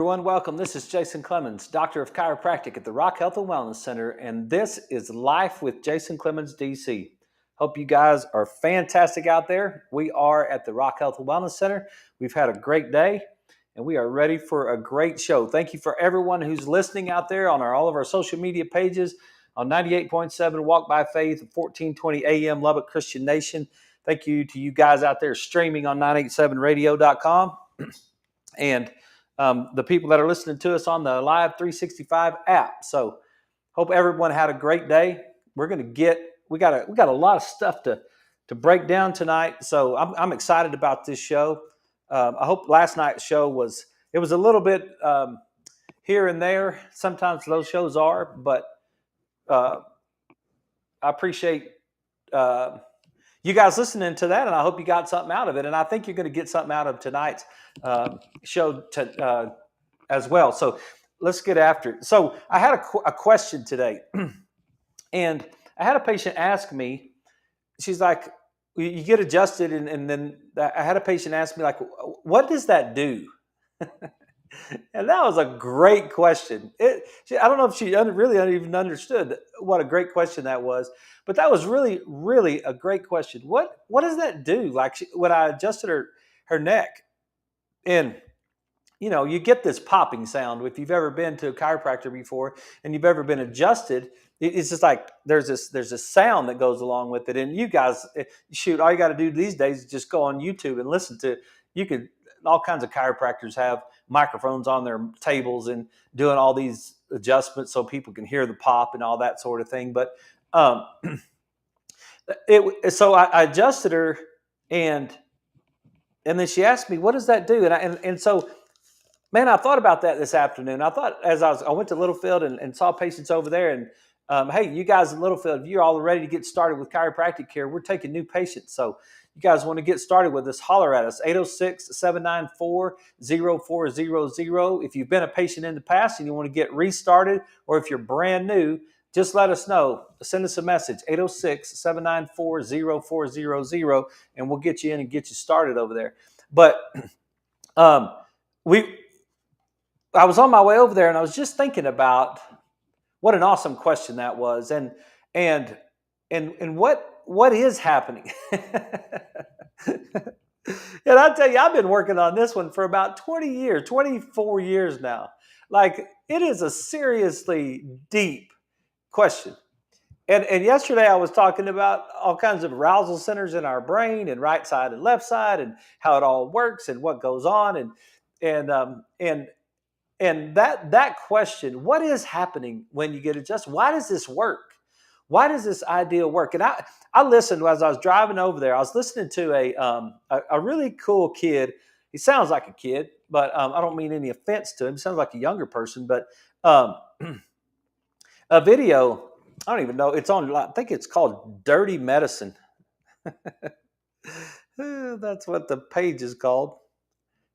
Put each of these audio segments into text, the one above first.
Everyone, welcome. This is Jason Clemmons, Doctor of Chiropractic at the Rock Health and Wellness Center, and this is Life with Jason Clemmons, DC. Hope you guys are fantastic out there. We are at the Rock Health and Wellness Center. We've had a great day, and we are ready for a great show. Thank you for everyone who's listening out there on all of our social media pages on 98.7 Walk by Faith, 1420 AM Lubbock Christian Nation. Thank you to you guys out there streaming on 987radio.com. And the people that are listening to us on the Live 365 app. So hope everyone had a great day. We got a lot of stuff to break down tonight. So I'm excited about this show. I hope last night's show was a little bit here and there. Sometimes those shows are, but I appreciate you guys listening to that, and I hope you got something out of it. And I think you're going to get something out of tonight's show as well. So let's get after it. So I had a question today, and I had a patient ask me. She's like, "You get adjusted," and then I had a patient ask me, like, "What does that do?" And that was a great question. I don't know if she really even understood what a great question that was, but that was really, really a great question. What does that do? Like when I adjusted her neck, and you get this popping sound. If you've ever been to a chiropractor before and you've ever been adjusted, it's just like there's this sound that goes along with it. And you guys, shoot, all you got to do these days is just go on YouTube and listen to. All kinds of chiropractors have microphones on their tables and doing all these adjustments so people can hear the pop and all that sort of thing. But so I adjusted her, and then she asked me, "What does that do?" And so, man, I thought about that this afternoon. I thought as I went to Littlefield and saw patients over there, and hey, you guys in Littlefield, if you're all ready to get started with chiropractic care, we're taking new patients. So you guys want to get started with us, holler at us, 806-794-0400. If you've been a patient in the past and you want to get restarted, or if you're brand new, just let us know. Send us a message, 806-794-0400, and we'll get you in and get you started over there. But I was on my way over there, and I was just thinking about what an awesome question that was, and what is happening. And I tell you, I've been working on this one for about 24 years now. Like, it is a seriously deep question. And yesterday I was talking about all kinds of arousal centers in our brain, and right side and left side, and how it all works and what goes on, and that question, what is happening when you get adjusted? Why does this work? Why does this idea work? And I listened as I was driving over there. I was listening to a really cool kid. He sounds like a kid, but I don't mean any offense to him. He sounds like a younger person. But a video, I don't even know. It's on, I think it's called Dirty Medicine. That's what the page is called.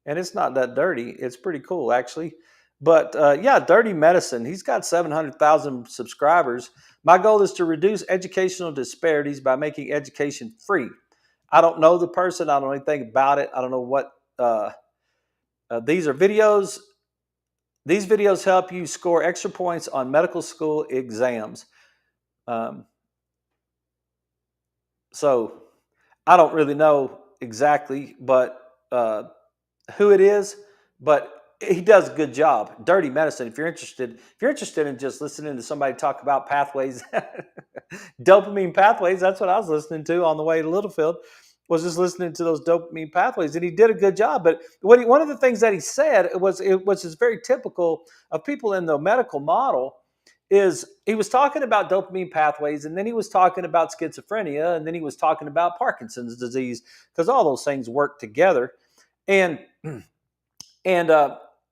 And it's not that dirty. It's pretty cool, actually. But yeah, Dirty Medicine. He's got 700,000 subscribers. My goal is to reduce educational disparities by making education free. I don't know the person. I don't know anything about it. I don't know what. These are videos. These videos help you score extra points on medical school exams. So I don't really know exactly, but who it is, but he does a good job. Dirty Medicine. If you're interested in just listening to somebody talk about pathways, dopamine pathways, that's what I was listening to on the way to Littlefield, was just listening to those dopamine pathways, and he did a good job. But one of the things that he said was very typical of people in the medical model, is he was talking about dopamine pathways, and then he was talking about schizophrenia, and then he was talking about Parkinson's disease, because all those things work together. And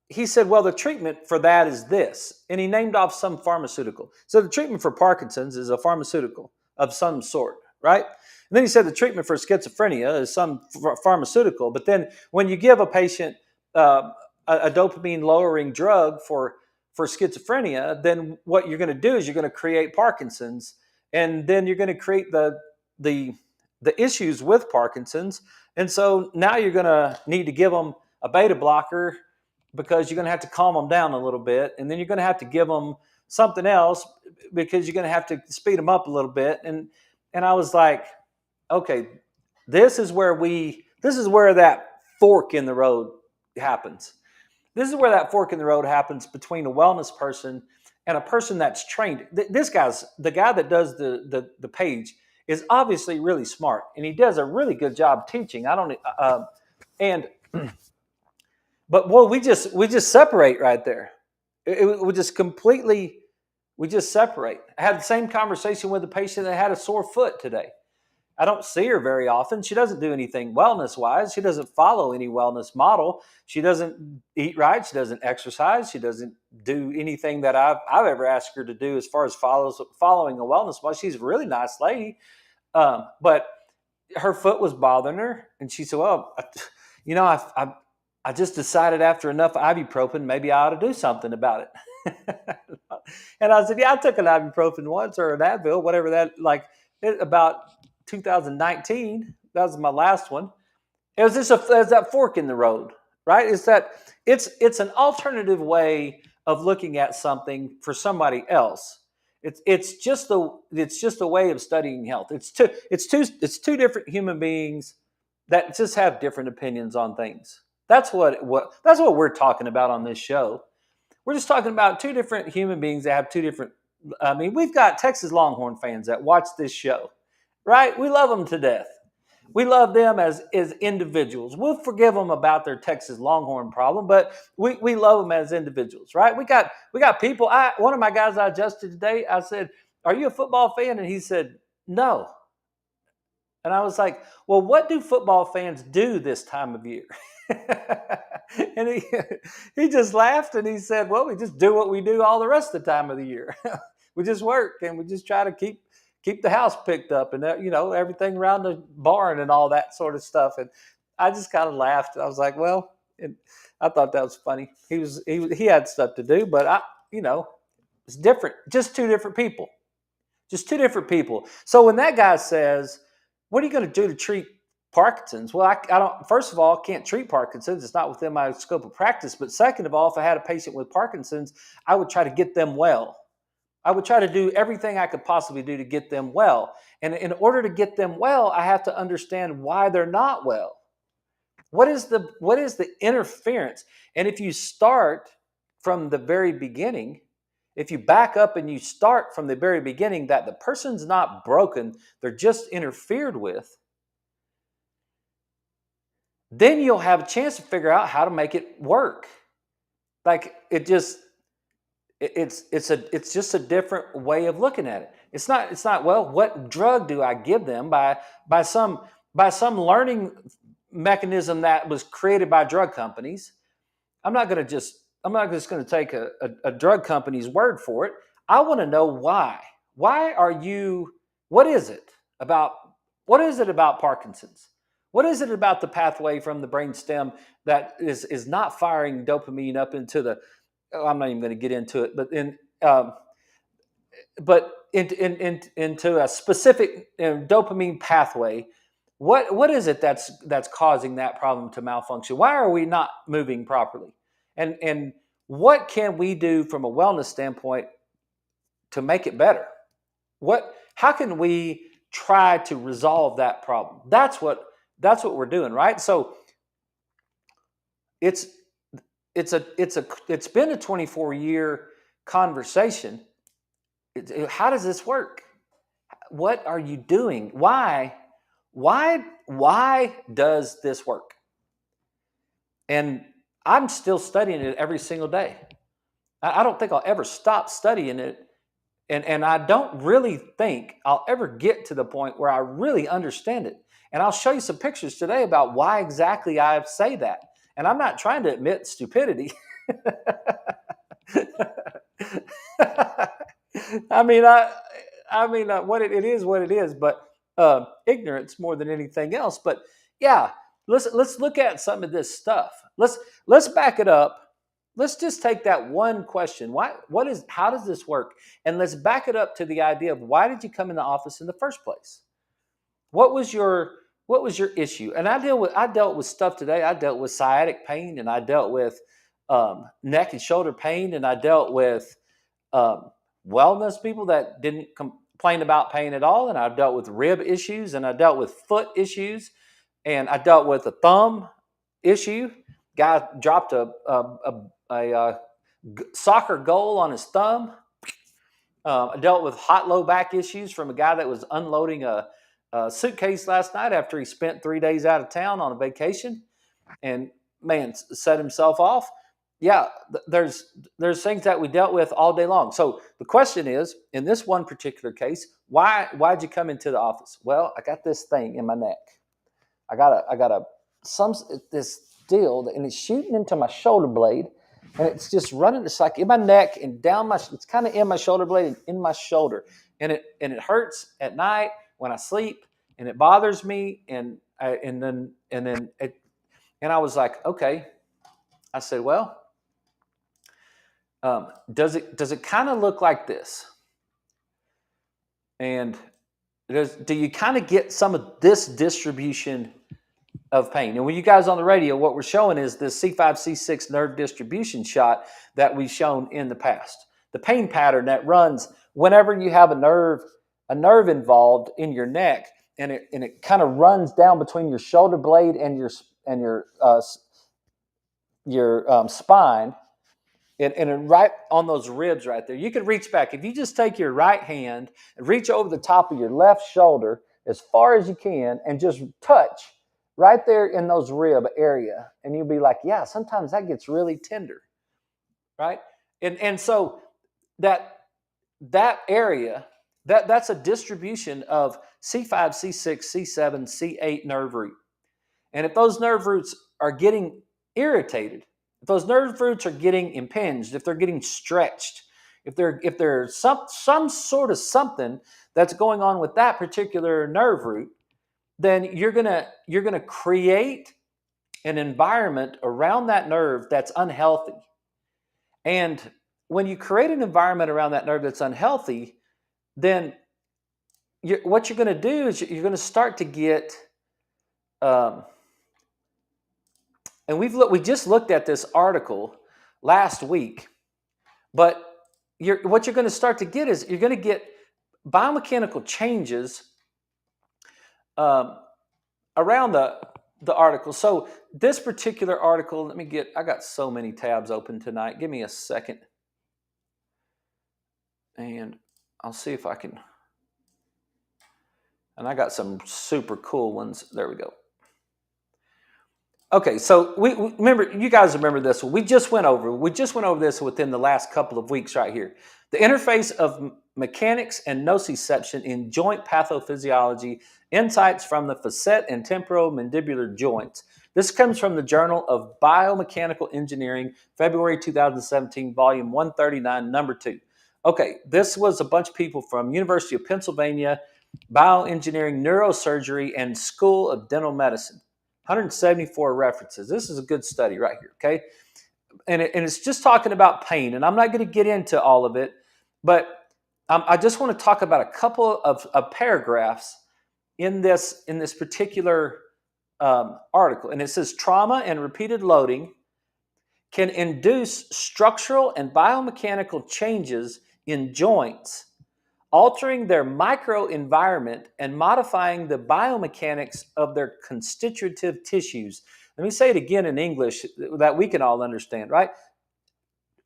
he said, well, the treatment for that is this. And he named off some pharmaceutical. So the treatment for Parkinson's is a pharmaceutical of some sort, right? And then he said the treatment for schizophrenia is some pharmaceutical. But then when you give a patient a dopamine lowering drug for schizophrenia, then what you're going to do is you're going to create Parkinson's. And then you're going to create the issues with Parkinson's. And so now you're going to need to give them a beta blocker because you're going to have to calm them down a little bit, and then you're going to have to give them something else because you're going to have to speed them up a little bit. And I was like, okay, this is where that fork in the road happens. This is where that fork in the road happens between a wellness person and a person that's trained. This guy's the guy that does the page is obviously really smart, and he does a really good job teaching. I don't and but boy, we just separate right there. We just completely we just separate. I had the same conversation with a patient that had a sore foot today. I don't see her very often. She doesn't do anything wellness wise. She doesn't follow any wellness model. She doesn't eat right. She doesn't exercise. She doesn't do anything that I've ever asked her to do as far as following a wellness model. She's a really nice lady, but her foot was bothering her, and she said, "Well, I just decided after enough ibuprofen, maybe I ought to do something about it." And I said, "Yeah, I took an ibuprofen once or an Advil, whatever that about 2019. That was my last one. It was there's that fork in the road, right? It's an alternative way of looking at something for somebody else. It's just a way of studying health. It's two different human beings that just have different opinions on things. That's what we're talking about on this show. We're just talking about two different human beings that have two different. I mean, we've got Texas Longhorn fans that watch this show, right? We love them to death. We love them as individuals. We'll forgive them about their Texas Longhorn problem, but we love them as individuals, right? We got people. One of my guys I adjusted today, I said, "Are you a football fan?" And he said, "No." And I was like, "Well, what do football fans do this time of year?" And he just laughed and he said, "Well, we just do what we do all the rest of the time of the year. We just work and we just try to keep the house picked up and everything around the barn and all that sort of stuff." And I just kind of laughed. I was like, "Well," and I thought that was funny. He had stuff to do, but it's different. Just two different people. Just two different people. So when that guy says, "What are you going to do to treat Parkinson's?" Well, I don't. First of all, can't treat Parkinson's. It's not within my scope of practice. But second of all, if I had a patient with Parkinson's, I would try to get them well. I would try to do everything I could possibly do to get them well. And in order to get them well, I have to understand why they're not well. What is the interference? And if you start from the very beginning, if you back up and you start from the very beginning that the person's not broken, they're just interfered with, then you'll have a chance to figure out how to make it work. Like it's just a different way of looking at it. It's not well, what drug do I give them by some learning mechanism that was created by drug companies? I'm not just going to take a drug company's word for it. I want to know why. What is it about Parkinson's? What is it about the pathway from the brainstem that is not firing dopamine up into the? I'm not even going to get into it, but into a specific dopamine pathway. What is it that's causing that problem to malfunction? Why are we not moving properly? And what can we do from a wellness standpoint to make it better? How can we try to resolve that problem? That's what we're doing, right? So it's been a 24-year conversation. How does this work? What are you doing? Why does this work? And I'm still studying it every single day. I don't think I'll ever stop studying it. And I don't really think I'll ever get to the point where I really understand it. And I'll show you some pictures today about why exactly I say that. And I'm not trying to admit stupidity. What it is, what it is, but ignorance more than anything else. But yeah, let's look at some of this stuff. Let's back it up. Let's just take that one question. How does this work? And let's back it up to the idea of why did you come in the office in the first place? What was your issue? And I dealt with stuff today. I dealt with sciatic pain, and I dealt with neck and shoulder pain, and I dealt with um, wellness people that didn't complain about pain at all, and I dealt with rib issues, and I dealt with foot issues, and I dealt with a thumb issue. Guy dropped a soccer goal on his thumb. I dealt with hot low back issues from a guy that was unloading a suitcase last night after he spent 3 days out of town on a vacation, and man, set himself off. Yeah, there's things that we dealt with all day long. So the question is, in this one particular case, why'd you come into the office? Well, I got this thing in my neck. I got a some this deal, and it's shooting into my shoulder blade, and it's just running. It's like in my neck and down my. It's kind of in my shoulder blade and in my shoulder, and it hurts at night when I sleep, and it bothers me, and then it, and I was like, okay. I said, well, does it kind of look like this? And do you kind of get some of this distribution of pain? And when you guys on the radio, what we're showing is this C5, C6 nerve distribution shot that we've shown in the past. The pain pattern that runs whenever you have a nerve involved in your neck, and it kind of runs down between your shoulder blade and your spine, and right on those ribs right there. You can reach back. If you just take your right hand and reach over the top of your left shoulder as far as you can and just touch right there in those rib area, and you'll be like, yeah, sometimes that gets really tender, right? And so that area, that's a distribution of C5, C6, C7, C8 nerve root. And if those nerve roots are getting irritated, if those nerve roots are getting impinged, if they're getting stretched, if there's some sort of something that's going on with that particular nerve root, then you're gonna create an environment around that nerve that's unhealthy. And when you create an environment around that nerve that's unhealthy, then what you're going to do is you're going to start to get, and we just looked at this article last week, but what you're going to start to get is you're going to get biomechanical changes around the article. So this particular article, I got so many tabs open tonight. Give me a second, and I'll see if I can. And I got some super cool ones. There we go. Okay, so we remember, you guys remember this one. We just went over this within the last couple of weeks right here. The interface of mechanics and nociception in joint pathophysiology, insights from the facet and temporomandibular joints. This comes from the Journal of Biomechanical Engineering, February 2017, volume 139, number 2. Okay, this was a bunch of people from University of Pennsylvania, Bioengineering, Neurosurgery, and School of Dental Medicine. 174 references. This is a good study right here, okay? And it's just talking about pain, and I'm not going to get into all of it, but I just want to talk about a couple of paragraphs in this particular article. And it says, trauma and repeated loading can induce structural and biomechanical changes in joints, altering their microenvironment and modifying the biomechanics of their constitutive tissues. Let me say it again in English that we can all understand, right?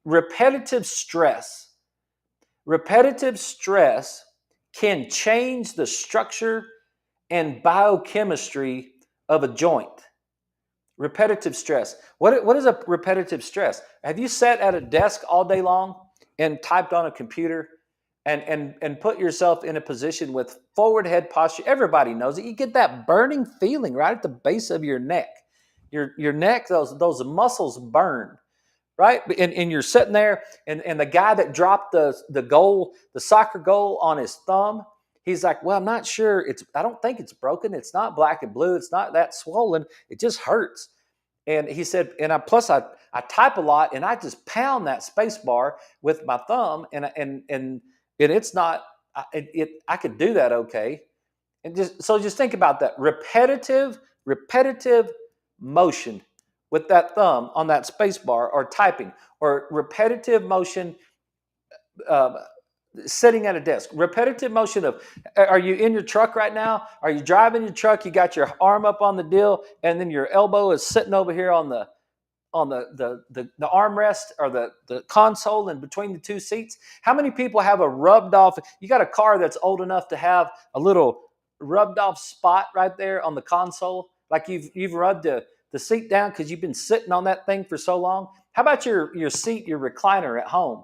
Repetitive stress can change the structure and biochemistry of a joint. Repetitive stress. What is a repetitive stress? Have you sat at a desk all day long and typed on a computer and put yourself in a position with forward head posture? Everybody knows it. You get that burning feeling right at the base of your neck. Your neck, those muscles burn, right? And you're sitting there, and the guy that dropped the soccer goal on his thumb, he's like, well, I'm not sure. I don't think it's broken. It's not black and blue. It's not that swollen. It just hurts. And he said, and I type a lot, and I just pound that space bar with my thumb, and it's not, I could do that okay. And just think about that. Repetitive motion with that thumb on that space bar, or typing, or repetitive motion, uh, sitting at a desk, repetitive motion of, are you in your truck right now? Are you driving your truck? You got your arm up on the deal, and then your elbow is sitting over here on the armrest, or the console in between the two seats. How many people have a rubbed off? You got a car that's old enough to have a little rubbed off spot right there on the console, like you've rubbed the seat down because you've been sitting on that thing for so long. How about your seat, your recliner at home?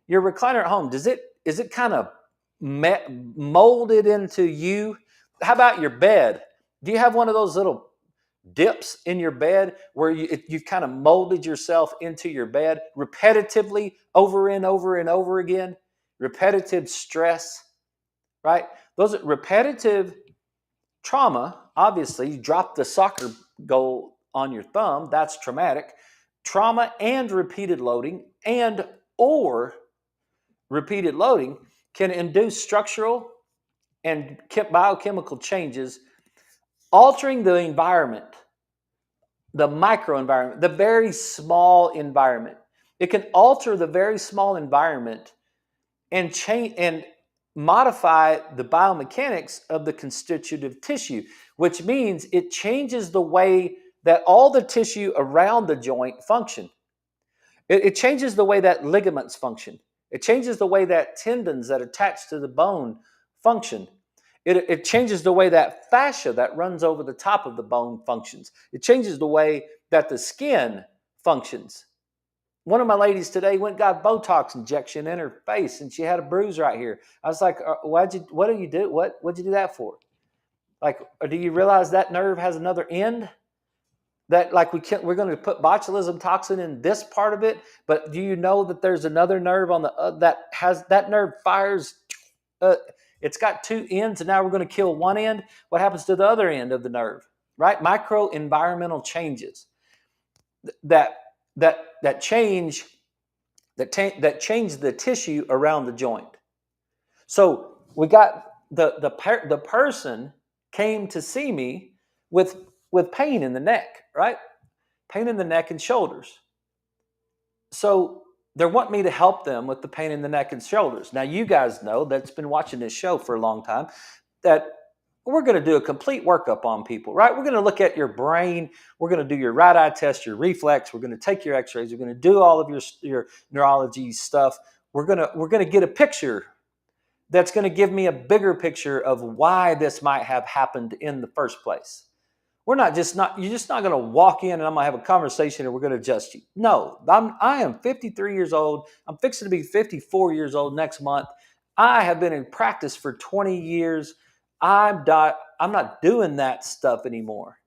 Your recliner at home, is it kind of molded into you? How about your bed? Do you have one of those little dips in your bed where you've kind of molded yourself into your bed repetitively, over and over and over again? Repetitive stress, right? Those are repetitive trauma. Obviously, you drop the soccer goal on your thumb, that's traumatic. Trauma and repeated loading, and or repeated loading, can induce structural and biochemical changes, altering the environment, the microenvironment, the very small environment. It can alter the very small environment and change and modify the biomechanics of the constitutive tissue, which means it changes the way that all the tissue around the joint function. It changes the way that ligaments function. It changes the way that tendons that attach to the bone function. It changes the way that fascia that runs over the top of the bone functions. It changes the way that the skin functions. One of my ladies today went and got Botox injection in her face, and she had a bruise right here. I was like, what do you do? What'd you do that for? Like, do you realize that nerve has another end? That, like, we're going to put botulism toxin in this part of it, but do you know that there's another nerve on the that nerve fires? It's got two ends, and now we're going to kill one end. What happens to the other end of the nerve? Right, micro environmental changes that change the tissue around the joint. So we got the person came to see me with pain in the neck, right? Pain in the neck and shoulders. So they want me to help them with the pain in the neck and shoulders. Now, you guys know, that's been watching this show for a long time, that we're going to do a complete workup on people, right? We're going to look at your brain. We're going to do your right eye test, your reflex. We're going to take your x-rays. We're going to do all of your neurology stuff. We're going to get a picture that's going to give me a bigger picture of why this might have happened in the first place. You're just not going to walk in and I'm going to have a conversation and we're going to adjust you. No, I am 53 years old. I'm fixing to be 54 years old next month. I have been in practice for 20 years. I'm not doing that stuff anymore.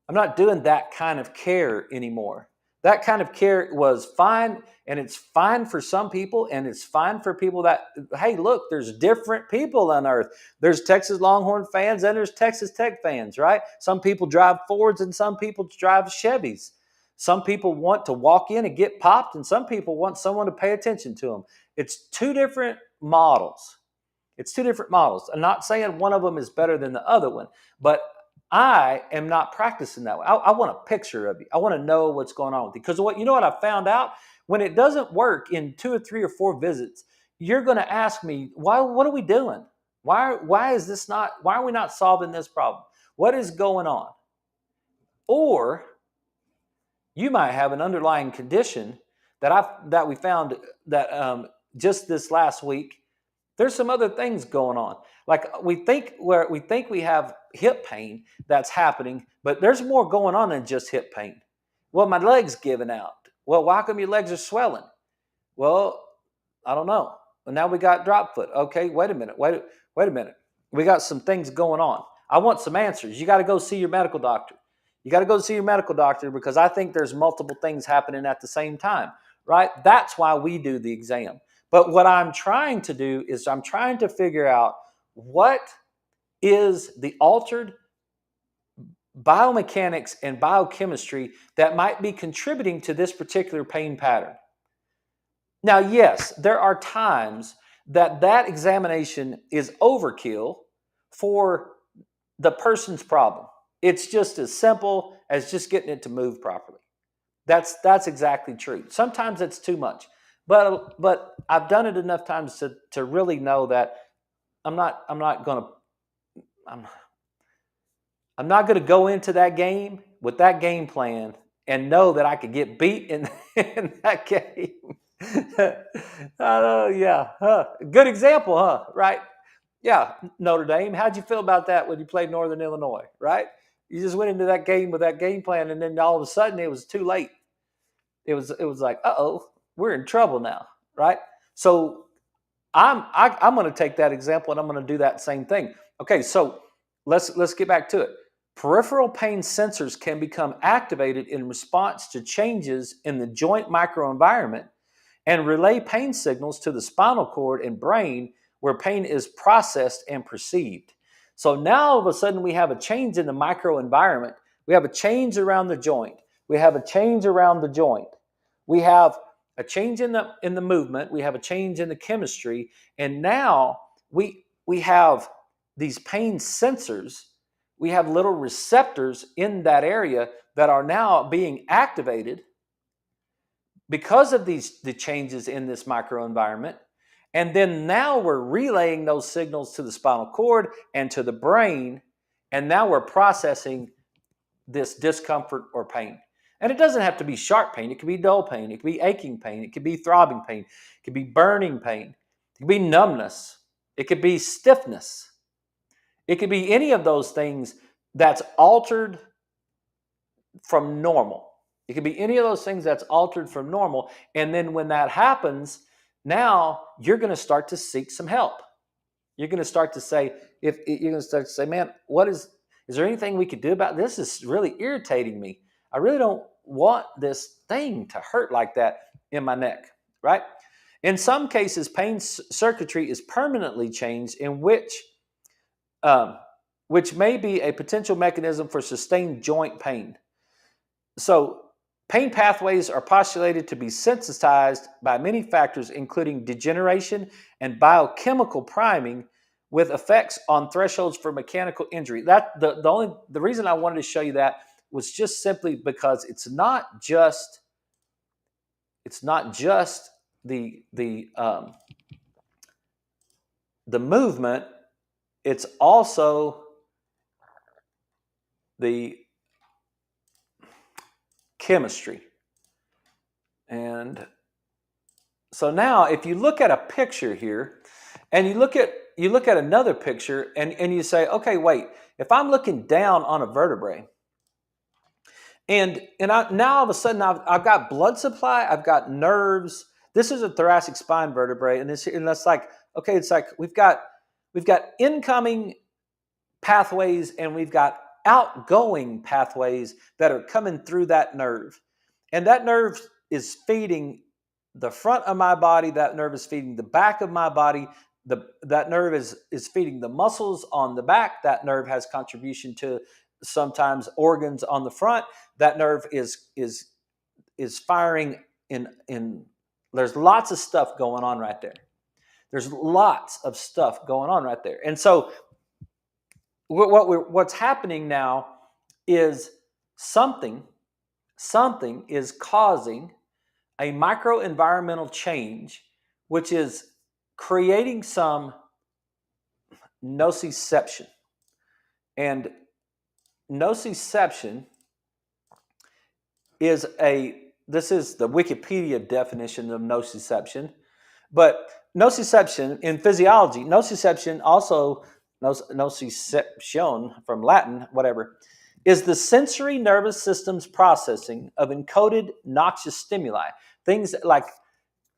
I'm not doing that kind of care anymore. That kind of care was fine, and it's fine for some people, and it's fine for people that, hey, look, there's different people on earth. There's Texas Longhorn fans and there's Texas Tech fans, right? Some people drive Fords and some people drive Chevys. Some people want to walk in and get popped, and some people want someone to pay attention to them. It's two different models. I'm not saying one of them is better than the other one, but I am not practicing that way. I want a picture of you. I want to know what's going on with you. Because you know what I found out? When it doesn't work in 2 or 3 or 4 visits, you're going to ask me, why? What are we doing? Why are we not solving this problem? What is going on? Or you might have an underlying condition that we found that just this last week. There's some other things going on. Like we think we have hip pain that's happening, but there's more going on than just hip pain. Well, my leg's giving out. Well, why come your legs are swelling? Well, I don't know. Well, now we got drop foot. Okay, wait a minute. Wait a minute. We got some things going on. I want some answers. You got to go see your medical doctor. Because I think there's multiple things happening at the same time, right? That's why we do the exam. But what I'm trying to do is I'm trying to figure out what is the altered biomechanics and biochemistry that might be contributing to this particular pain pattern. Now, yes, there are times that examination is overkill for the person's problem. It's just as simple as just getting it to move properly. That's exactly true. Sometimes it's too much, but I've done it enough times to really know that I'm not gonna I'm I'm not gonna go into that game with that game plan and know that I could get beat in, in that game. Yeah, good example, huh? Right? Yeah, Notre Dame. How'd you feel about that when you played Northern Illinois? Right? You just went into that game with that game plan, and then all of a sudden it was too late. It was like, we're in trouble now, right? So I'm going to take that example and I'm going to do that same thing. Okay, so let's get back to it. Peripheral pain sensors can become activated in response to changes in the joint microenvironment and relay pain signals to the spinal cord and brain where pain is processed and perceived. So now all of a sudden we have a change in the microenvironment. We have a change around the joint. We have a change around the joint. We have a change in the movement. We have a change in the chemistry, and now we have these pain sensors. We have little receptors in that area that are now being activated because of the changes in this microenvironment. And then now we're relaying those signals to the spinal cord and to the brain, and now we're processing this discomfort or pain. And it doesn't have to be sharp pain. It could be dull pain. It could be aching pain. It could be throbbing pain. It could be burning pain. It could be numbness. It could be stiffness. It could be any of those things that's altered from normal. It could be any of those things that's altered from normal. And then when that happens, now you're going to start to seek some help. You're going to start to say, man, is there anything we could do about this? This is really irritating me. I really don't want this thing to hurt like that in my neck, right? In some cases, pain circuitry is permanently changed, in which may be a potential mechanism for sustained joint pain. So pain pathways are postulated to be sensitized by many factors, including degeneration and biochemical priming, with effects on thresholds for mechanical injury. That the reason I wanted to show you that was just simply because it's not just the movement, it's also the chemistry. And so now if you look at a picture here and you look at another picture and you say, okay, wait, if I'm looking down on a vertebrae and now all of a sudden I've got blood supply, I've got nerves. This is a thoracic spine vertebrae, and that's like, okay, it's like we've got incoming pathways and we've got outgoing pathways that are coming through that nerve. And that nerve is feeding the front of my body, that nerve is feeding the back of my body, that nerve is feeding the muscles on the back, that nerve has contribution to sometimes organs on the front, that nerve is firing in there's lots of stuff going on right there. There's lots of stuff going on right there. And so what's happening now is something is causing a microenvironmental change, which is creating some nociception. And nociception this is the Wikipedia definition of nociception, but nociception in physiology, nociception also, nociception from Latin, whatever, is the sensory nervous system's processing of encoded noxious stimuli, things like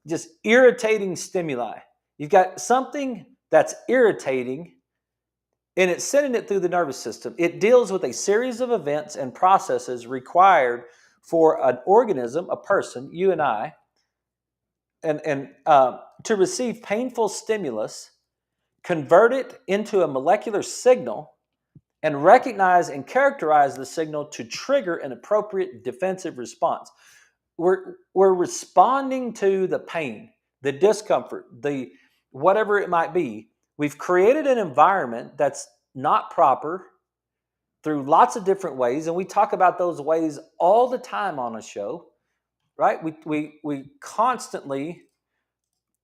just irritating stimuli. You've got something that's irritating and it's sending it through the nervous system. It deals with a series of events and processes required for an organism, a person, you and I, and to receive painful stimulus, convert it into a molecular signal, and recognize and characterize the signal to trigger an appropriate defensive response. We're responding to the pain, the discomfort, the whatever it might be. We've created an environment that's not proper through lots of different ways, and we talk about those ways all the time on a show. right? We constantly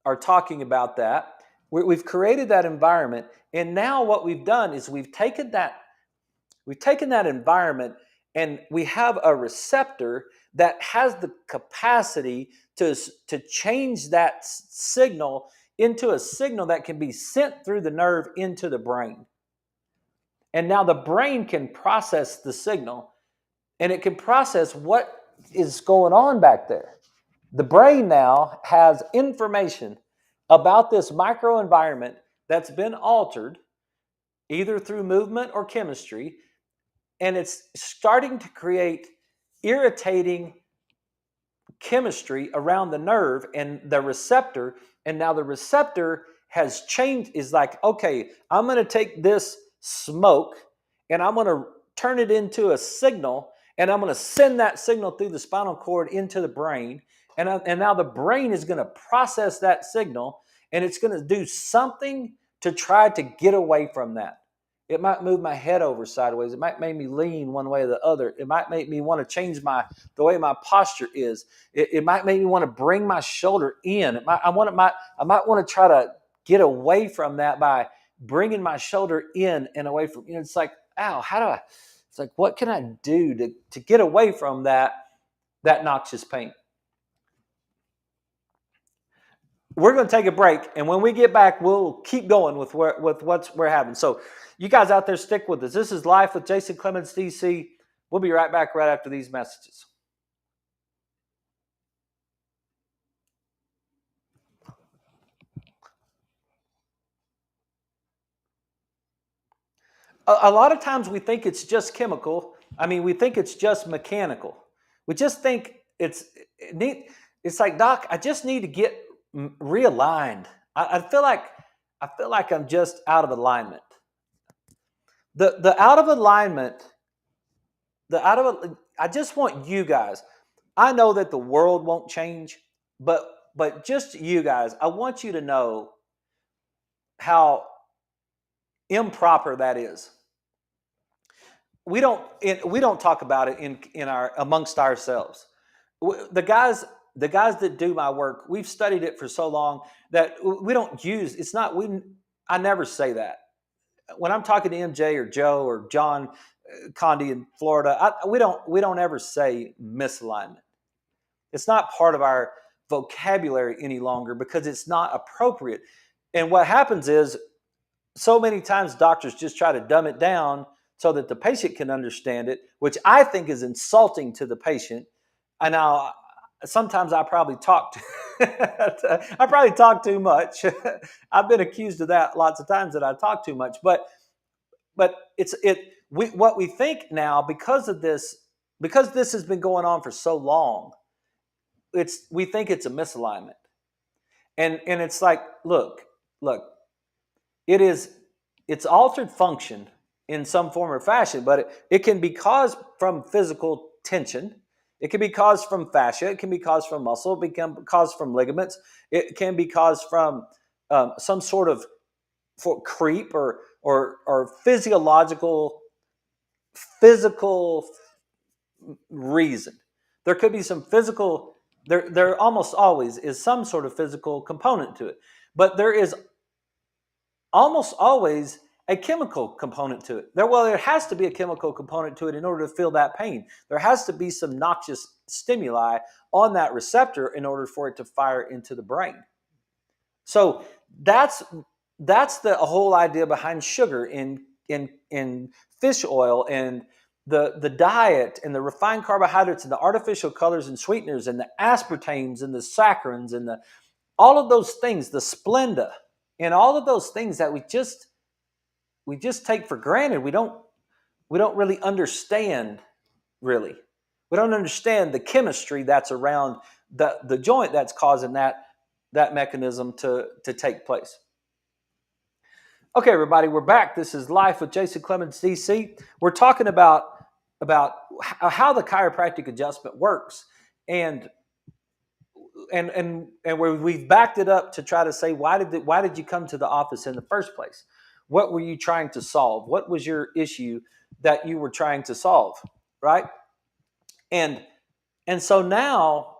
are talking about that. We've created that environment, and now what we've done is we've taken that environment, and we have a receptor that has the capacity to change that signal into a signal that can be sent through the nerve into the brain. And now the brain can process the signal, and it can process what is going on back there. The brain now has information about this microenvironment that's been altered either through movement or chemistry, and it's starting to create irritating chemistry around the nerve and the receptor. And now the receptor has changed, is like, okay, I'm going to take this smoke and I'm going to turn it into a signal, and I'm going to send that signal through the spinal cord into the brain. And now the brain is going to process that signal, and it's going to do something to try to get away from that. It might move my head over sideways. It might make me lean one way or the other. It might make me want to change the way my posture is. It might make me want to bring my shoulder in. I might want to try to get away from that by bringing my shoulder in and away from. It's like, ow, how do I? It's like, what can I do to get away from that noxious pain? We're going to take a break, and when we get back, we'll keep going with what we're having. So, you guys out there, stick with us. This is Life with Jason Clemmons, DC. We'll be right back right after these messages. A lot of times we think it's just chemical. We think it's just mechanical. We just think it's like, Doc, I just need to get realigned. I feel like I'm just out of alignment. The out of alignment, I just want you guys. I know that the world won't change, but just you guys, I want you to know how improper that is. We don't talk about it in our amongst ourselves. The guys that do my work, we've studied it for so long that we don't use. It's not we. I never say that when I'm talking to MJ or Joe or John Condi in Florida. We don't ever say misalignment. It's not part of our vocabulary any longer because it's not appropriate. And what happens is, so many times doctors just try to dumb it down so that the patient can understand it, which I think is insulting to the patient. And now, sometimes I probably talk too much. I've been accused of that lots of times, that I talk too much. But what we think now, because this has been going on for so long, we think it's a misalignment. And it's like, look, it's altered function in some form or fashion, but it can be caused from physical tension. It can be caused from fascia. It can be caused from muscle. It can be caused from ligaments. It can be caused from some sort of creep or physical reason. There could be some physical. There almost always is some sort of physical component to it, but there is almost always a chemical component to it. There has to be a chemical component to it in order to feel that pain. There has to be some noxious stimuli on that receptor in order for it to fire into the brain. So that's the whole idea behind sugar in fish oil and the diet and the refined carbohydrates and the artificial colors and sweeteners and the aspartames and the saccharides and all of those things, the Splenda, and all of those things that we just take for granted. We don't really understand, really. We don't understand the chemistry that's around the joint that's causing that mechanism to take place. Okay, everybody, we're back. This is Life with Jason Clemmons, DC. We're talking about how the chiropractic adjustment works, and where we've backed it up to try to say, why did you come to the office in the first place? What were you trying to solve? What was your issue that you were trying to solve, right? And so now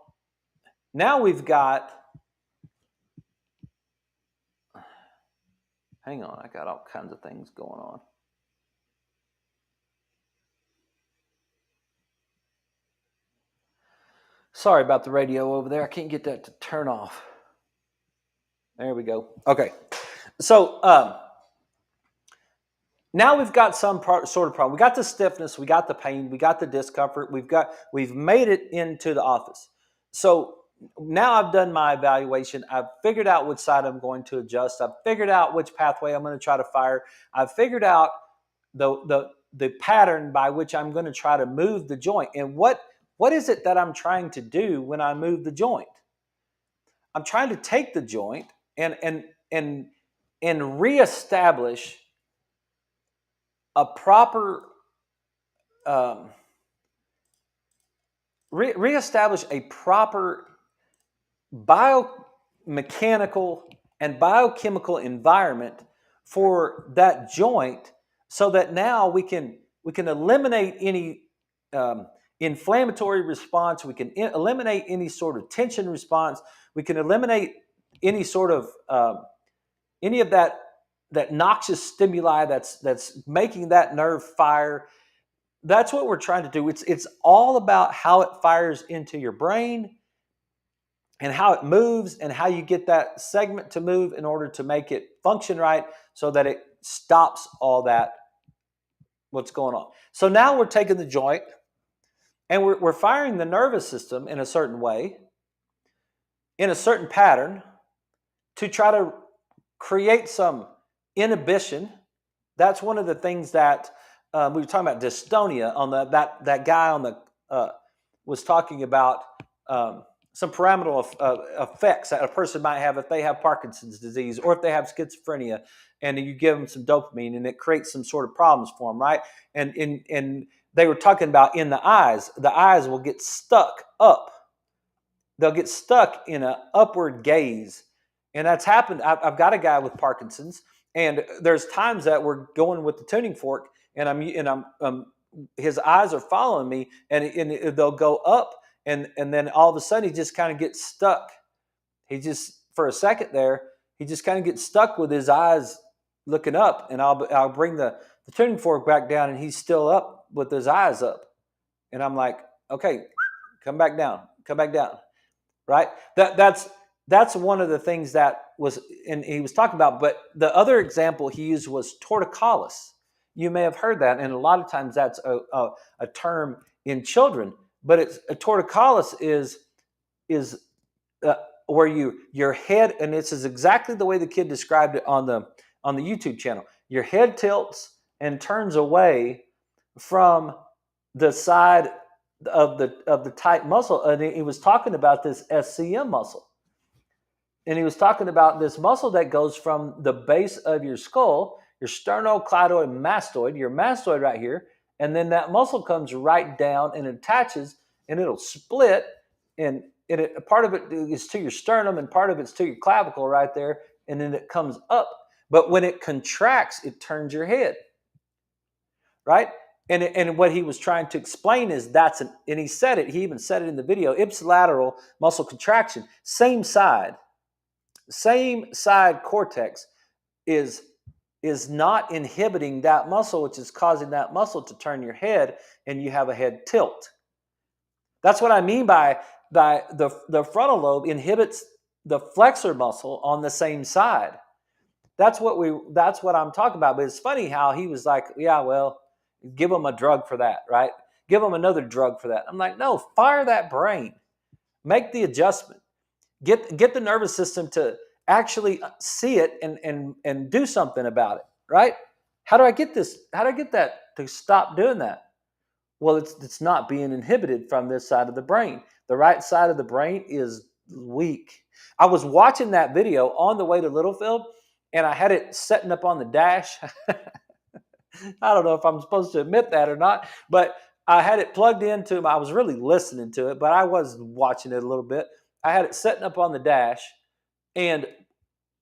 Now we've got, hang on, I got all kinds of things going on. Sorry about the radio over there. I can't get that to turn off. There we go. Okay. So now we've got some sort of problem. We got the stiffness, we got the pain, we got the discomfort. We've made it into the office. So now I've done my evaluation. I've figured out which side I'm going to adjust. I've figured out which pathway I'm going to try to fire. I've figured out the pattern by which I'm going to try to move the joint. And what is it that I'm trying to do when I move the joint? I'm trying to take the joint and reestablish a proper reestablish a proper biomechanical and biochemical environment for that joint, so that now we can eliminate any inflammatory response. We can eliminate any sort of tension response. We can eliminate any sort of any of that noxious stimuli that's making that nerve fire. That's what we're trying to do. It's all about how it fires into your brain and how it moves and how you get that segment to move in order to make it function right, so that it stops all that what's going on. So now we're taking the joint and we're firing the nervous system in a certain way, in a certain pattern, to try to create some inhibition. That's one of the things that we were talking about dystonia on that guy on the was talking about some pyramidal effects that a person might have if they have Parkinson's disease or if they have schizophrenia, and you give them some dopamine and it creates some sort of problems for them, right? And they were talking about in the eyes will get stuck up. They'll get stuck in an upward gaze. And that's happened. I've got a guy with Parkinson's, and there's times that we're going with the tuning fork, and I'm his eyes are following me, and they'll go up, and then all of a sudden he just kind of gets stuck. He just, for a second there, he just kind of gets stuck with his eyes looking up, and I'll bring the tuning fork back down, and he's still up with his eyes up, and I'm like, okay, come back down, right? That's one of the things that was, and he was talking about. But the other example he used was torticollis. You may have heard that, and a lot of times that's a term in children. But it's a torticollis is where your head, and this is exactly the way the kid described it on the YouTube channel. Your head tilts and turns away from the side of the tight muscle, and he was talking about this SCM muscle. And he was talking about this muscle that goes from the base of your skull, your sternocleidomastoid, your mastoid right here, and then that muscle comes right down and attaches, and it'll split, and part of it is to your sternum, and part of it's to your clavicle right there, and then it comes up. But when it contracts, it turns your head, right? And what he was trying to explain is and he said it, he even said it in the video, ipsilateral muscle contraction, same side cortex is not inhibiting that muscle, which is causing that muscle to turn your head, and you have a head tilt. That's what I mean by the frontal lobe inhibits the flexor muscle on the same side. That's what I'm talking about. But it's funny how he was like, yeah, well, give them a drug for that, right? Give them another drug for that. I'm like, no, fire that brain. Make the adjustment. Get the nervous system to actually see it and do something about it, right? How do I get that to stop doing that? Well, it's not being inhibited from this side of the brain. The right side of the brain is weak. I was watching that video on the way to Littlefield, and I had it setting up on the dash. I don't know if I'm supposed to admit that or not, but I had it plugged into I was really listening to it, but I was watching it a little bit. I had it setting up on the dash, and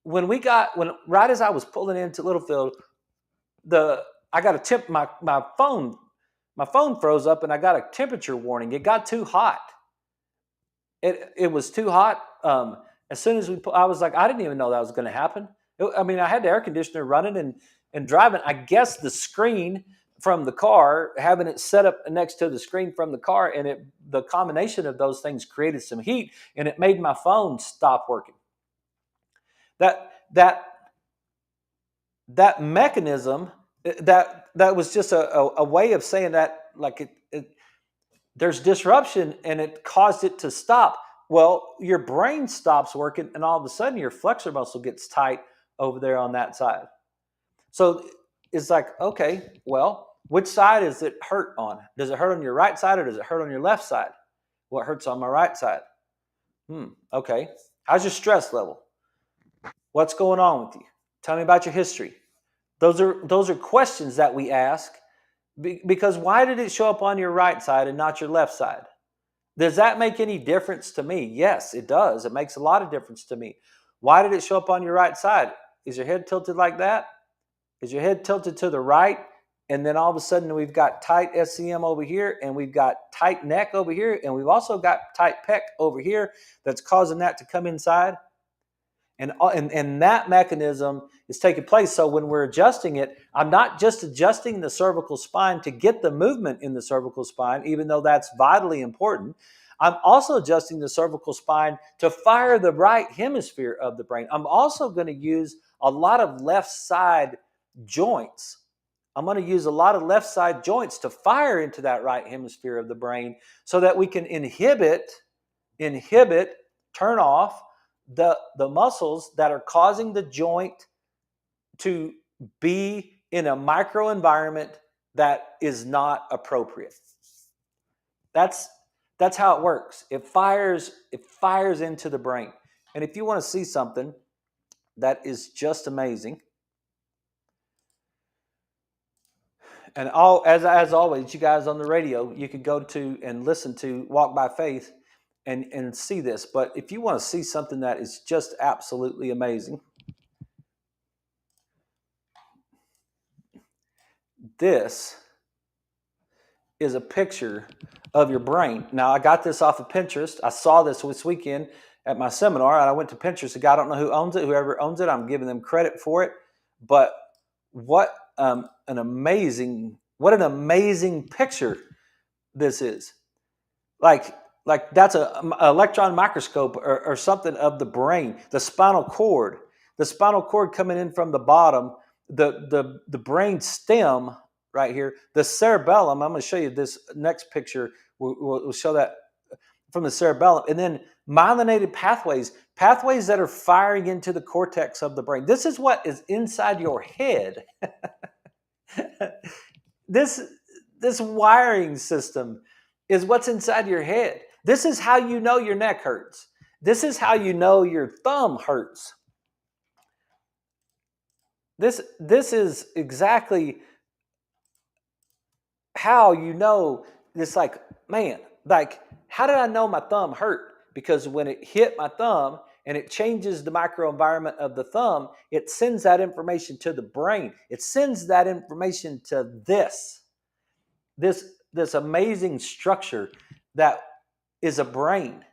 right as I was pulling into Littlefield, I got my phone froze up, and I got a temperature warning. It got too hot, It was too hot. As soon as I was like, I didn't even know that was going to happen. I mean, I had the air conditioner running and driving. I guess the screen from the car, having it set up next to the screen from the car, and the combination of those things created some heat, and it made my phone stop working. That that that mechanism, that was just a way of saying that, like there's disruption and it caused it to stop. Well, your brain stops working, and all of a sudden your flexor muscle gets tight over there on that side. So it's like, okay, well, which side is it hurt on? Does it hurt on your right side or does it hurt on your left side? Well, it hurts on my right side. Okay. How's your stress level? What's going on with you? Tell me about your history. Those are questions that we ask, because why did it show up on your right side and not your left side? Does that make any difference to me? Yes, it does. It makes a lot of difference to me. Why did it show up on your right side? Is your head tilted like that? Is your head tilted to the right? And then all of a sudden we've got tight SCM over here, and we've got tight neck over here, and we've also got tight pec over here that's causing that to come inside. And that mechanism is taking place. So when we're adjusting it, I'm not just adjusting the cervical spine to get the movement in the cervical spine, even though that's vitally important. I'm also adjusting the cervical spine to fire the right hemisphere of the brain. I'm also going to use a lot of left side joints. I'm going to use a lot of left side joints to fire into that right hemisphere of the brain so that we can inhibit, turn off the muscles that are causing the joint to be in a microenvironment that is not appropriate. That's how it works. It fires into the brain. And if you want to see something that is just amazing, and as always, you guys on the radio, you could go to and listen to Walk by Faith and see this. But if you want to see something that is just absolutely amazing, this is a picture of your brain. Now, I got this off of Pinterest. I saw this weekend at my seminar, and I went to Pinterest. The guy, I don't know who owns it. Whoever owns it, I'm giving them credit for it. But what an amazing picture this is. Like that's an electron microscope or something of the brain, the spinal cord coming in from the bottom, the brain stem right here, the cerebellum. I'm going to show you this next picture. We'll show that from the cerebellum, and then myelinated pathways that are firing into the cortex of the brain. This is what is inside your head. This wiring system is what's inside your head. This is how you know your neck hurts. This is how you know your thumb hurts. This is exactly how you know. It's like, man, like, how did I know my thumb hurt? Because when it hit my thumb and it changes the microenvironment of the thumb, it sends that information to the brain. It sends that information to this amazing structure that is a brain.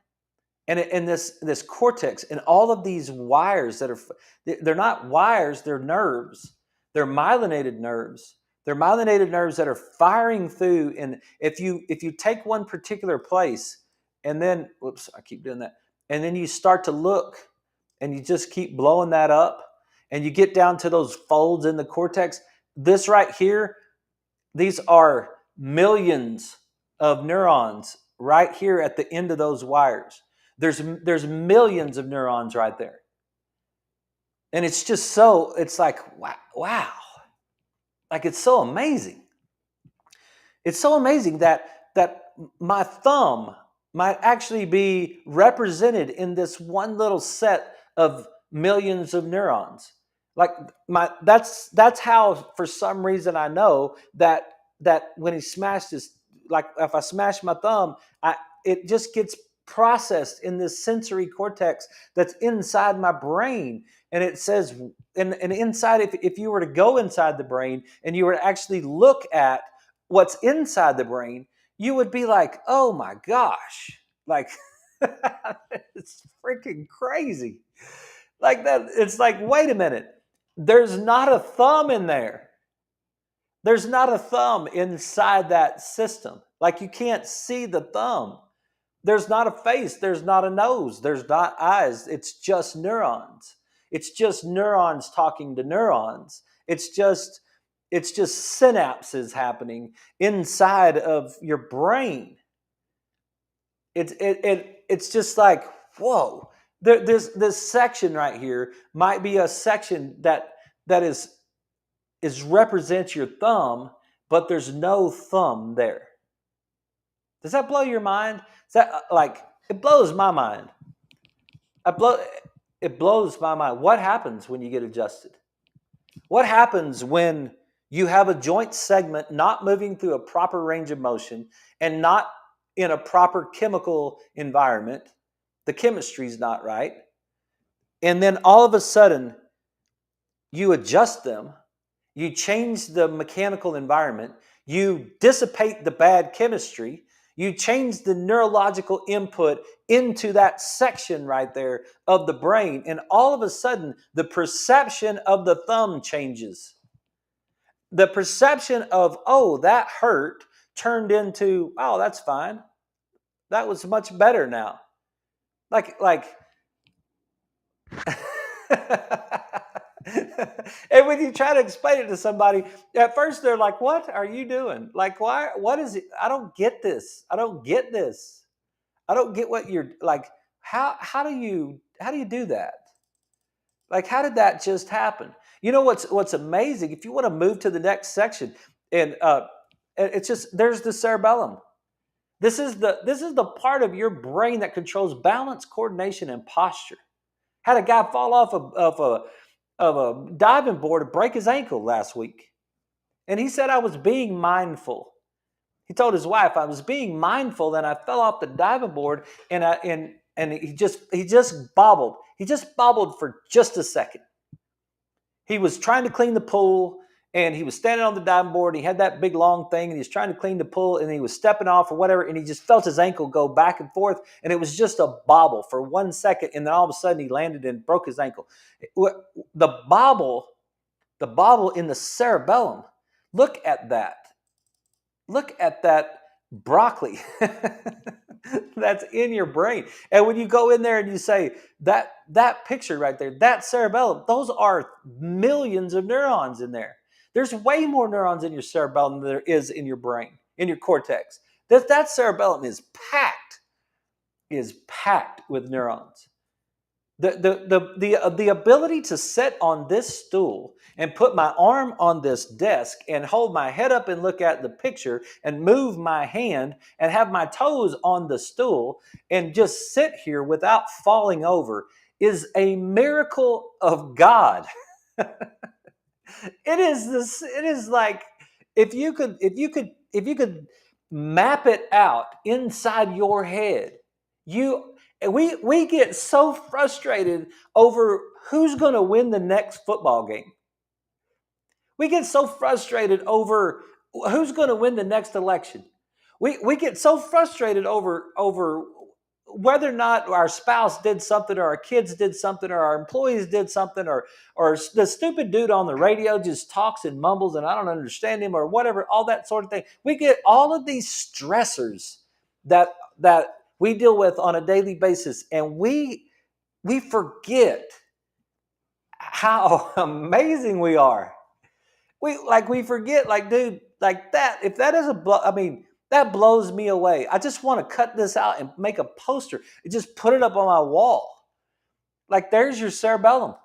And this cortex and all of these wires they're not wires, they're nerves. They're myelinated nerves. They're myelinated nerves that are firing through. And if you take one particular place and then, whoops, I keep doing that. And then you start to look and you just keep blowing that up and you get down to those folds in the cortex. This right here, these are millions of neurons right here at the end of those wires. There's millions of neurons right there. And it's just it's like, wow. Like, it's so amazing. It's so amazing that my thumb might actually be represented in this one little set of millions of neurons. Like, that's how, for some reason, I know that when he smashed his, like, if I smash my thumb, it just gets processed in this sensory cortex that's inside my brain. And it says, and inside, if you were to go inside the brain and you were to actually look at what's inside the brain, you would be like, oh my gosh, like It's freaking crazy. Like that, it's like, wait a minute. There's not a thumb in there. There's not a thumb inside that system. Like you can't see the thumb. There's not a face. There's not a nose. There's not eyes. It's just neurons. It's just neurons talking to neurons. It's just synapses happening inside of your brain. It's just like, whoa. This section right here might be a section that is represents your thumb, but there's no thumb there. Does that blow your mind? Is that like, it blows my mind. It blows my mind. What happens when you get adjusted? What happens when you have a joint segment not moving through a proper range of motion and not in a proper chemical environment? The chemistry's not right. And then all of a sudden, you adjust them, you change the mechanical environment, you dissipate the bad chemistry, you change the neurological input into that section right there of the brain, and all of a sudden, the perception of the thumb changes. The perception of, oh, that hurt, turned into, oh, that's fine. That was much better now. Like and when you try to explain it to somebody, at first they're like, what are you doing? Like, why? What is it? I don't get this. I don't get this. I don't get what you're like. How do you do that? Like, how did that just happen? You know what's amazing? If you want to move to the next section, and it's just, there's the cerebellum. This is the part of your brain that controls balance, coordination, and posture. Had a guy fall off of a diving board to break his ankle last week. And he said, I was being mindful. He told his wife, I was being mindful, and I fell off the diving board, and he just bobbled. He just bobbled for just a second. He was trying to clean the pool, and he was standing on the diving board, and he had that big long thing, and he was trying to clean the pool, and he was stepping off or whatever, and he just felt his ankle go back and forth, and it was just a bobble for 1 second, and then all of a sudden he landed and broke his ankle. The bobble in the cerebellum, look at that. Look at that broccoli that's in your brain. And when you go in there and you say, that picture right there, that cerebellum, those are millions of neurons in there. There's way more neurons in your cerebellum than there is in your brain, in your cortex. That cerebellum is packed with neurons. The ability to sit on this stool and put my arm on this desk and hold my head up and look at the picture and move my hand and have my toes on the stool and just sit here without falling over is a miracle of God. It is like, if you could map it out inside your head, we get so frustrated over who's going to win the next football game. We get so frustrated over who's going to win the next election. We get so frustrated over whether or not our spouse did something, or our kids did something, or our employees did something, or the stupid dude on the radio just talks and mumbles and I don't understand him, or whatever, all that sort of thing. We get all of these stressors that we deal with on a daily basis, and we forget how amazing we are. We forget, like, dude, like that. If that is that blows me away. I just want to cut this out and make a poster and just put it up on my wall. Like, there's your cerebellum.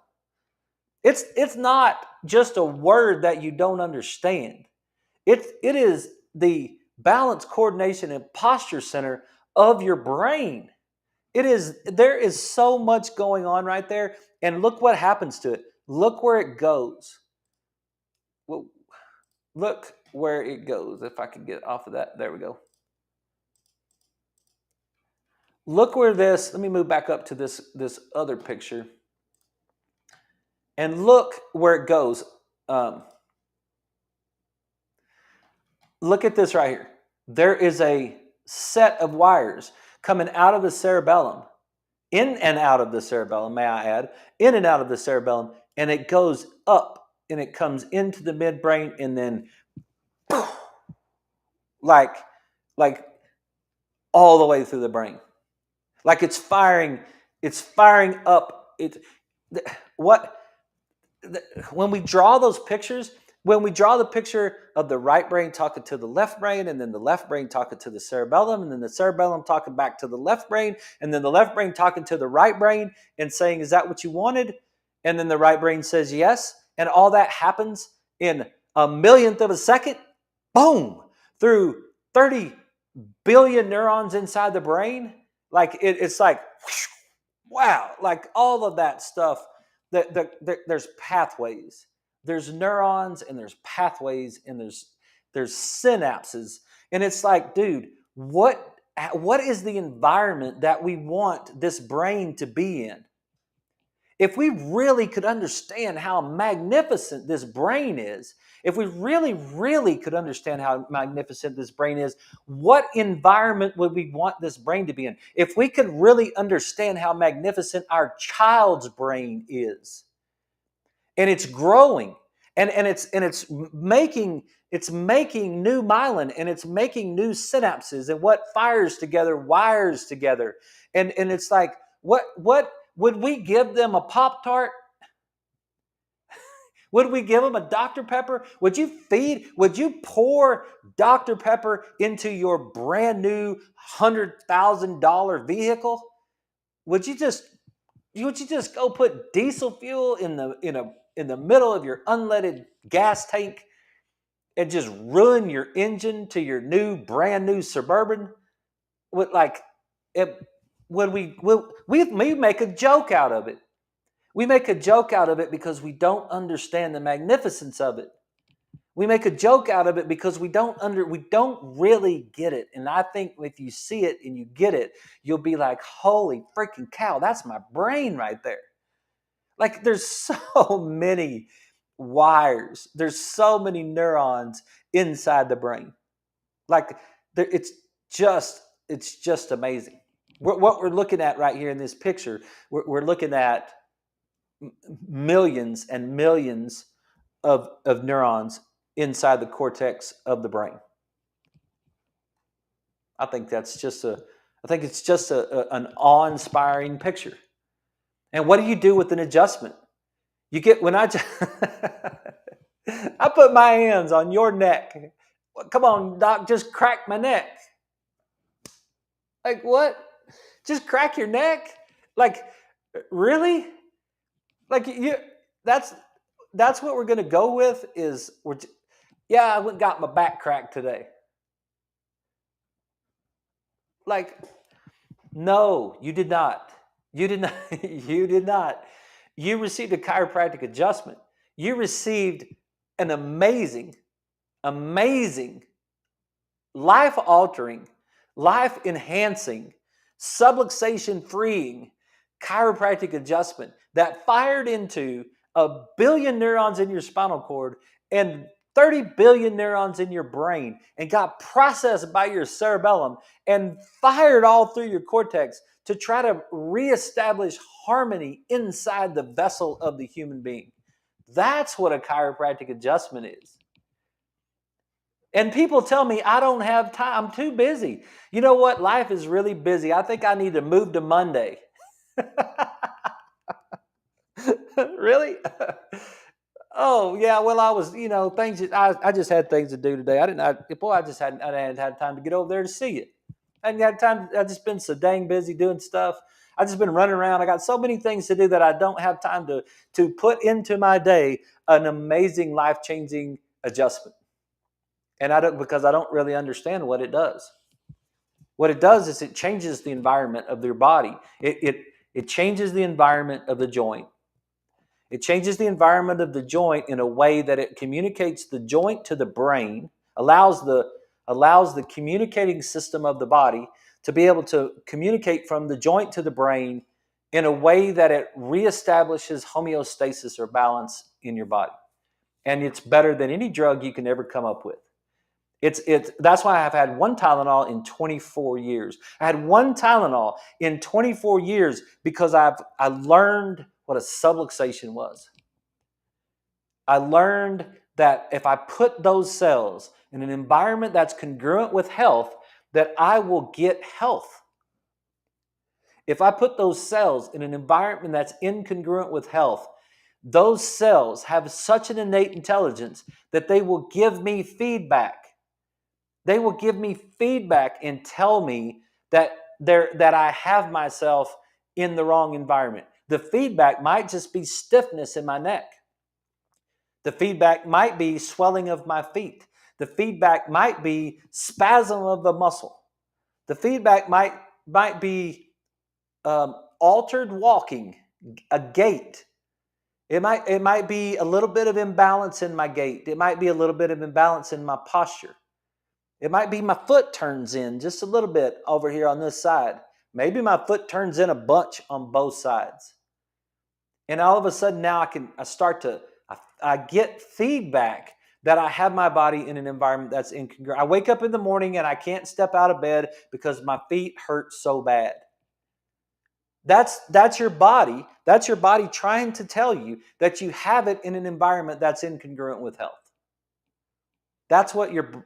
It's not just a word that you don't understand. It is the balance, coordination, and posture center of your brain. There is so much going on right there, and look what happens to it. Look where it goes. Well, look where it goes. If I can get off of that, there we go. Look where let me move back up to this other picture, and look where it goes. Look at this right here. There is a set of wires. coming out of the cerebellum, in and out of the cerebellum, may I add, in and out of the cerebellum, and it goes up and it comes into the midbrain and then like all the way through the brain. Like it's firing up. What when we draw those pictures, when we draw the picture of the right brain talking to the left brain, and then the left brain talking to the cerebellum, and then the cerebellum talking back to the left brain, and then the left brain talking to the right brain and saying, is that what you wanted? And then the right brain says yes. And all that happens in a millionth of a second, boom, through 30 billion neurons inside the brain. Like it's like, wow, like all of that stuff. There's pathways, there's neurons, and there's pathways, and there's synapses, and it's like, dude, what is the environment that we want this brain to be in? If we really could understand how magnificent this brain is, if we really could understand how magnificent this brain is, what environment would we want this brain to be in? If we could really understand how magnificent our child's brain is, and it's growing, and it's making new myelin, and it's making new synapses, and what fires together wires together, and it's like, what would we give them a Pop-Tart? Would we give them a Dr. Pepper? Would you pour Dr. Pepper into your brand new $100,000 vehicle? Would you just go put diesel fuel in the middle of your unleaded gas tank and just ruin your engine to your brand new Suburban? We make a joke out of it. We make a joke out of it because we don't understand the magnificence of it. We make a joke out of it because we don't really get it. And I think if you see it and you get it, you'll be like, holy freaking cow, that's my brain right there. Like there's so many wires, there's so many neurons inside the brain. Like it's just amazing. What we're looking at right here in this picture, we're looking at millions and millions of neurons inside the cortex of the brain. I think it's just an awe-inspiring picture. And what do you do with an adjustment? You get I put my hands on your neck. Come on, doc, just crack my neck. Like what? Just crack your neck? Like really? Like that's what we're going to go with is I went and got my back cracked today. Like, no, you did not. You did not. You did not. You received a chiropractic adjustment. You received an amazing, life-altering, life-enhancing, subluxation-freeing chiropractic adjustment that fired into 1 billion neurons in your spinal cord and 30 billion neurons in your brain and got processed by your cerebellum and fired all through your cortex to try to reestablish harmony inside the vessel of the human being. That's what a chiropractic adjustment is. And people tell me I don't have time. I'm too busy. You know what? Life is really busy. I think I need to move to Monday. Really? Oh yeah. Well, I was, things. I just had things to do today. I just hadn't had time to get over there to see it. I hadn't had time. I've just been so dang busy doing stuff. I've just been running around. I got so many things to do that I don't have time to put into my day an amazing, life-changing adjustment. And because I don't really understand what it does. What it does is it changes the environment of your body. It changes the environment of the joint. It changes the environment of the joint in a way that it communicates the joint to the brain, allows the communicating system of the body to be able to communicate from the joint to the brain in a way that it reestablishes homeostasis or balance in your body. And it's better than any drug you can ever come up with. That's why I've had one Tylenol in 24 years. I had one Tylenol in 24 years because I learned what a subluxation was. I learned that if I put those cells in an environment that's congruent with health, that I will get health. If I put those cells in an environment that's incongruent with health, those cells have such an innate intelligence that they will give me feedback. They will give me feedback and tell me that I have myself in the wrong environment. The feedback might just be stiffness in my neck. The feedback might be swelling of my feet. The feedback might be spasm of the muscle. The feedback might be altered walking, a gait. It might be a little bit of imbalance in my gait. It might be a little bit of imbalance in my posture. It might be my foot turns in just a little bit over here on this side. Maybe my foot turns in a bunch on both sides. And all of a sudden now I get feedback that I have my body in an environment that's incongruent. I wake up in the morning and I can't step out of bed because my feet hurt so bad. That's your body. That's your body trying to tell you that you have it in an environment that's incongruent with health. That's what your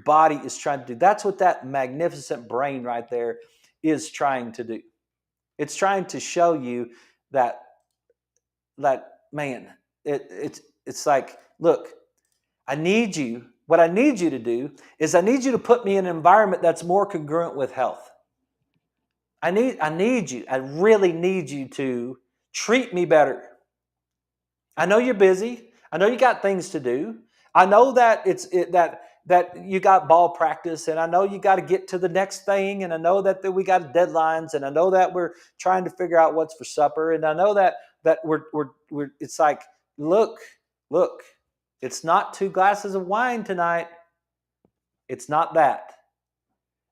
body is trying to do. That's what that magnificent brain right there is trying to do. It's trying to show you that man, it's like, look, I need you. What I need you to do is I need you to put me in an environment that's more congruent with health. I need you. I really need you to treat me better. I know you're busy. I know you got things to do. I know that that you got ball practice, and I know you got to get to the next thing, and I know that we got deadlines, and I know that we're trying to figure out what's for supper, and I know that we're it's like, look, it's not 2 glasses of wine tonight. It's not that.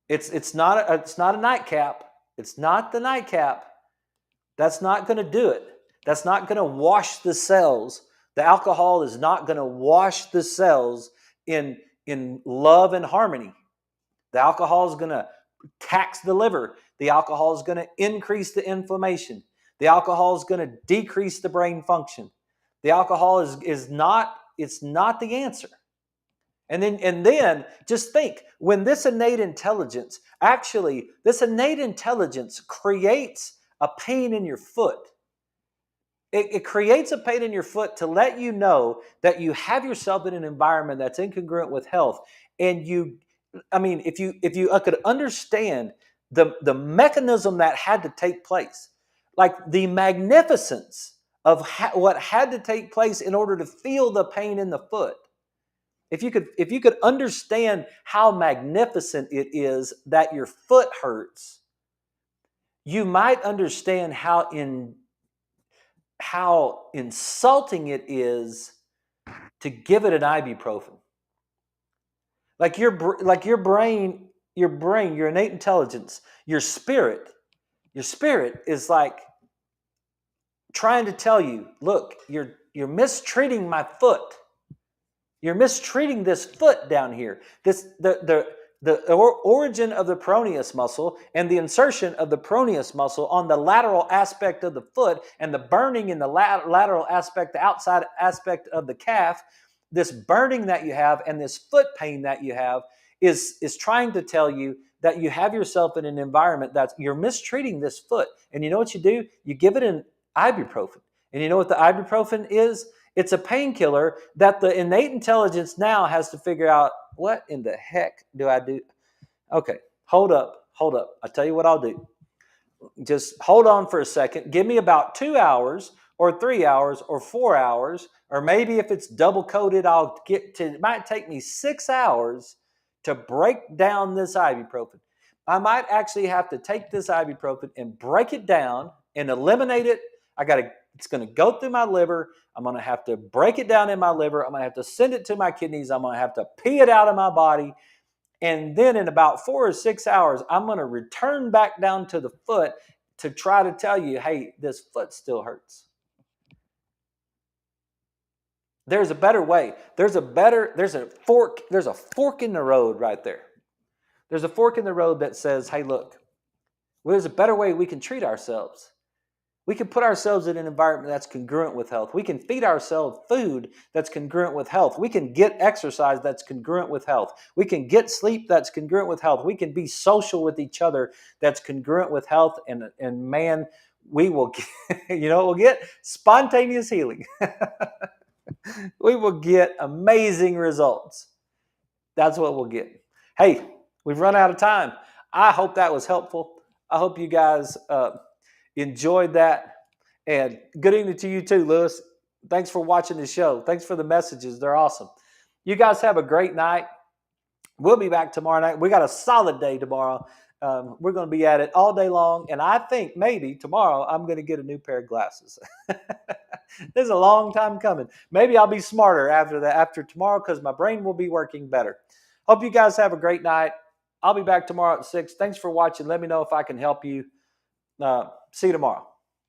It's not a nightcap. It's not the nightcap. That's not going to do it. That's not going to wash the cells. The alcohol is not going to wash the cells in love and harmony. The alcohol is going to tax the liver. The alcohol is going to increase the inflammation. The alcohol is going to decrease the brain function. The alcohol is not the answer. And then just think, when this innate intelligence creates a pain in your foot. It creates a pain in your foot to let you know that you have yourself in an environment that's incongruent with health. And if you could understand the mechanism that had to take place, like the magnificence of what had to take place in order to feel the pain in the foot. If you could understand how magnificent it is that your foot hurts, you might understand how insulting it is to give it an ibuprofen. Like your brain, your innate intelligence, your spirit is like trying to tell you, look, you're mistreating my foot. You're mistreating this foot down here. The origin of the peroneus muscle and the insertion of the peroneus muscle on the lateral aspect of the foot and the burning in the lateral aspect, the outside aspect of the calf, this burning that you have and this foot pain that you have is trying to tell you that you have yourself in an environment that you're mistreating this foot. And you know what you do? You give it an ibuprofen. And you know what the ibuprofen is? It's a painkiller that the innate intelligence now has to figure out, what in the heck do I do? Okay, hold up. I'll tell you what I'll do. Just hold on for a second. Give me about 2 hours or 3 hours or 4 hours, or maybe if it's double coated, it might take me 6 hours to break down this ibuprofen. I might actually have to take this ibuprofen and break it down and eliminate it. It's going to go through my liver. I'm going to have to break it down in my liver. I'm going to have to send it to my kidneys. I'm going to have to pee it out of my body. And then in about 4 or 6 hours, I'm going to return back down to the foot to try to tell you, hey, this foot still hurts. There's a better way. There's a fork in the road right there. There's a fork in the road that says, hey, look, there's a better way we can treat ourselves. We can put ourselves in an environment that's congruent with health. We can feed ourselves food that's congruent with health. We can get exercise that's congruent with health. We can get sleep that's congruent with health. We can be social with each other that's congruent with health. And man, we will get, we'll get spontaneous healing. We will get amazing results. That's what we'll get. Hey, we've run out of time. I hope that was helpful. I hope you guys enjoyed that. And good evening to you too, Lewis. Thanks for watching the show. Thanks for the messages. They're awesome. You guys have a great night. We'll be back tomorrow night. We got a solid day tomorrow. We're going to be at it all day long. And I think maybe tomorrow I'm going to get a new pair of glasses. This is a long time coming. Maybe I'll be smarter after tomorrow because my brain will be working better. Hope you guys have a great night. I'll be back tomorrow at 6. Thanks for watching. Let me know if I can help you. See you tomorrow.